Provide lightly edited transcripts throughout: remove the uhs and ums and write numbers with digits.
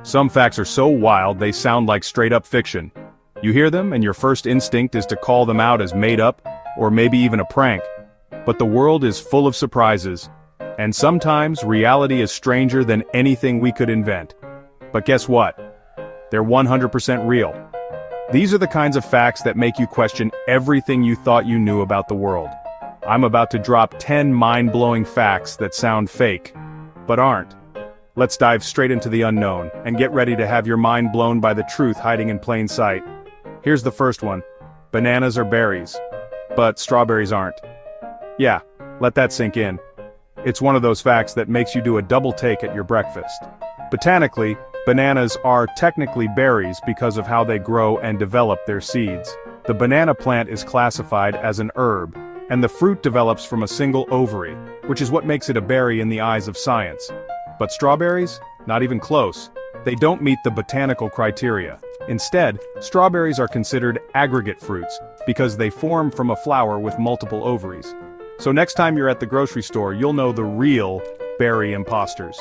Some facts are so wild they sound like straight-up fiction. You hear them and your first instinct is to call them out as made up, or maybe even a prank. But the world is full of surprises, and sometimes reality is stranger than anything we could invent. But guess what? They're 100% real. These are the kinds of facts that make you question everything you thought you knew about the world. I'm about to drop 10 mind-blowing facts that sound fake, but aren't. Let's dive straight into the unknown, and get ready to have your mind blown by the truth hiding in plain sight. Here's the first one. Bananas are berries, but strawberries aren't. Yeah, let that sink in. It's one of those facts that makes you do a double take at your breakfast. Botanically, bananas are technically berries because of how they grow and develop their seeds. The banana plant is classified as an herb, and the fruit develops from a single ovary, which is what makes it a berry in the eyes of science. But strawberries? Not even close. They don't meet the botanical criteria. Instead, strawberries are considered aggregate fruits, because they form from a flower with multiple ovaries. So next time you're at the grocery store, you'll know the real berry imposters.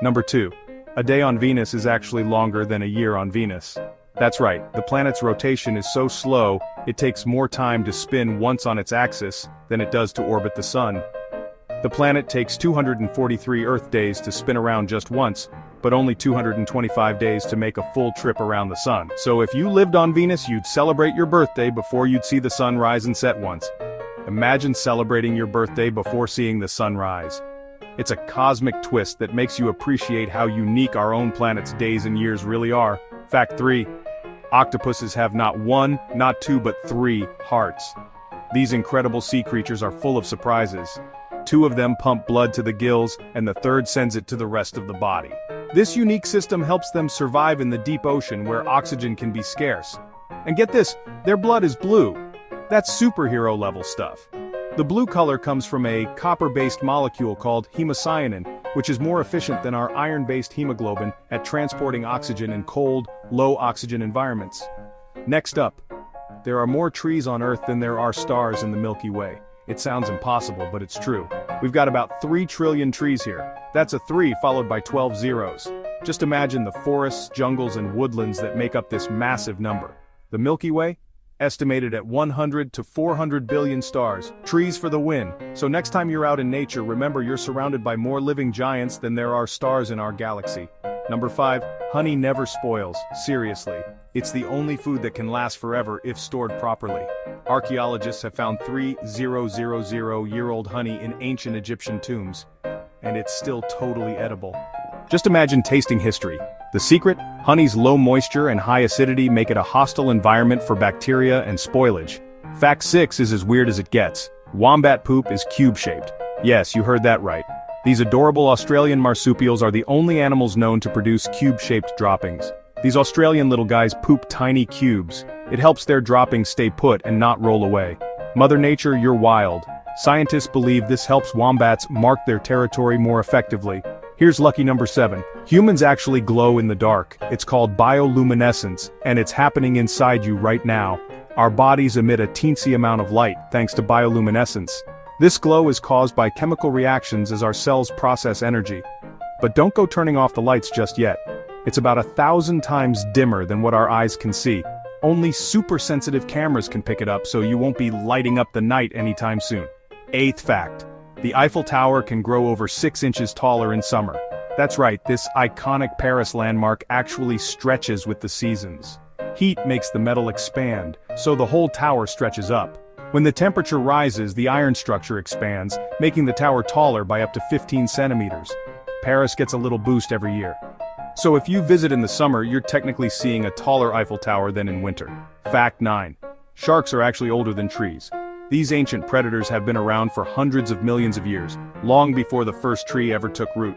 Number 2. A day on Venus is actually longer than a year on Venus. That's right, the planet's rotation is so slow, it takes more time to spin once on its axis than it does to orbit the sun. The planet takes 243 Earth days to spin around just once, but only 225 days to make a full trip around the sun. So if you lived on Venus, you'd celebrate your birthday before you'd see the sun rise and set once. Imagine celebrating your birthday before seeing the sun rise. It's a cosmic twist that makes you appreciate how unique our own planet's days and years really are. Fact 3. Octopuses have not one, not two, but 3 hearts. These incredible sea creatures are full of surprises. 2 of them pump blood to the gills, and the third sends it to the rest of the body. This unique system helps them survive in the deep ocean where oxygen can be scarce. And get this, their blood is blue. That's superhero level stuff. The blue color comes from a copper-based molecule called hemocyanin, which is more efficient than our iron-based hemoglobin at transporting oxygen in cold, low-oxygen environments. Next up, there are more trees on Earth than there are stars in the Milky Way. It sounds impossible, but it's true. We've got about 3 trillion trees here. That's a 3 followed by 12 zeros. Just imagine the forests, jungles, and woodlands that make up this massive number. The Milky Way? Estimated at 100 to 400 billion stars. Trees for the win. So next time you're out in nature, remember you're surrounded by more living giants than there are stars in our galaxy. Number 5. Honey never spoils. Seriously. It's the only food that can last forever if stored properly. Archaeologists have found 3,000-year-old honey in ancient Egyptian tombs. And it's still totally edible. Just imagine tasting history. The secret? Honey's low moisture and high acidity make it a hostile environment for bacteria and spoilage. Fact 6 is as weird as it gets. Wombat poop is cube-shaped. Yes, you heard that right. These adorable Australian marsupials are the only animals known to produce cube-shaped droppings. These Australian little guys poop tiny cubes. It helps their droppings stay put and not roll away. Mother Nature, you're wild. Scientists believe this helps wombats mark their territory more effectively. Here's lucky number 7. Humans actually glow in the dark. It's called bioluminescence, and it's happening inside you right now. Our bodies emit a teensy amount of light, thanks to bioluminescence. This glow is caused by chemical reactions as our cells process energy. But don't go turning off the lights just yet. It's about 1,000 times dimmer than what our eyes can see. Only super-sensitive cameras can pick it up, so you won't be lighting up the night anytime soon. 8th fact. The Eiffel Tower can grow over 6 inches taller in summer. That's right, this iconic Paris landmark actually stretches with the seasons. Heat makes the metal expand, so the whole tower stretches up. When the temperature rises, the iron structure expands, making the tower taller by up to 15 centimeters. Paris gets a little boost every year. So if you visit in the summer, you're technically seeing a taller Eiffel Tower than in winter. Fact 9. Sharks are actually older than trees. These ancient predators have been around for hundreds of millions of years, long before the first tree ever took root.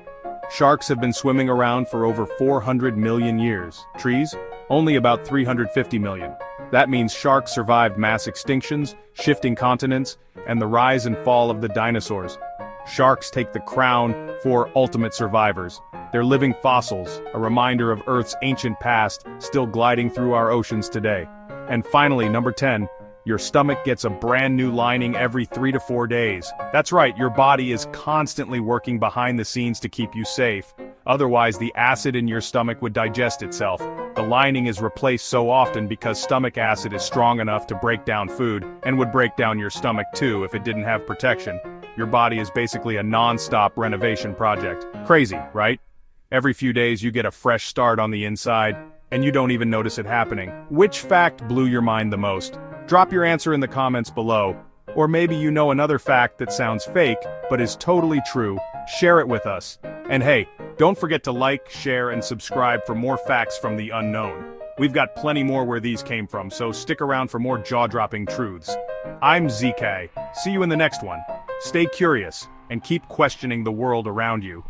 Sharks have been swimming around for over 400 million years. Trees? Only about 350 million. That means sharks survived mass extinctions, shifting continents, and the rise and fall of the dinosaurs. Sharks take the crown for ultimate survivors. They're living fossils, a reminder of Earth's ancient past, still gliding through our oceans today. And finally, number 10. Your stomach gets a brand new lining every 3 to 4 days. That's right, your body is constantly working behind the scenes to keep you safe. Otherwise, the acid in your stomach would digest itself. The lining is replaced so often because stomach acid is strong enough to break down food, and would break down your stomach too if it didn't have protection. Your body is basically a non-stop renovation project. Crazy, right? Every few days you get a fresh start on the inside, and you don't even notice it happening. Which fact blew your mind the most? Drop your answer in the comments below. Or maybe you know another fact that sounds fake, but is totally true. Share it with us. And hey, don't forget to like, share, and subscribe for more facts from the unknown. We've got plenty more where these came from, so stick around for more jaw-dropping truths. I'm Zeekay. See you in the next one. Stay curious, and keep questioning the world around you.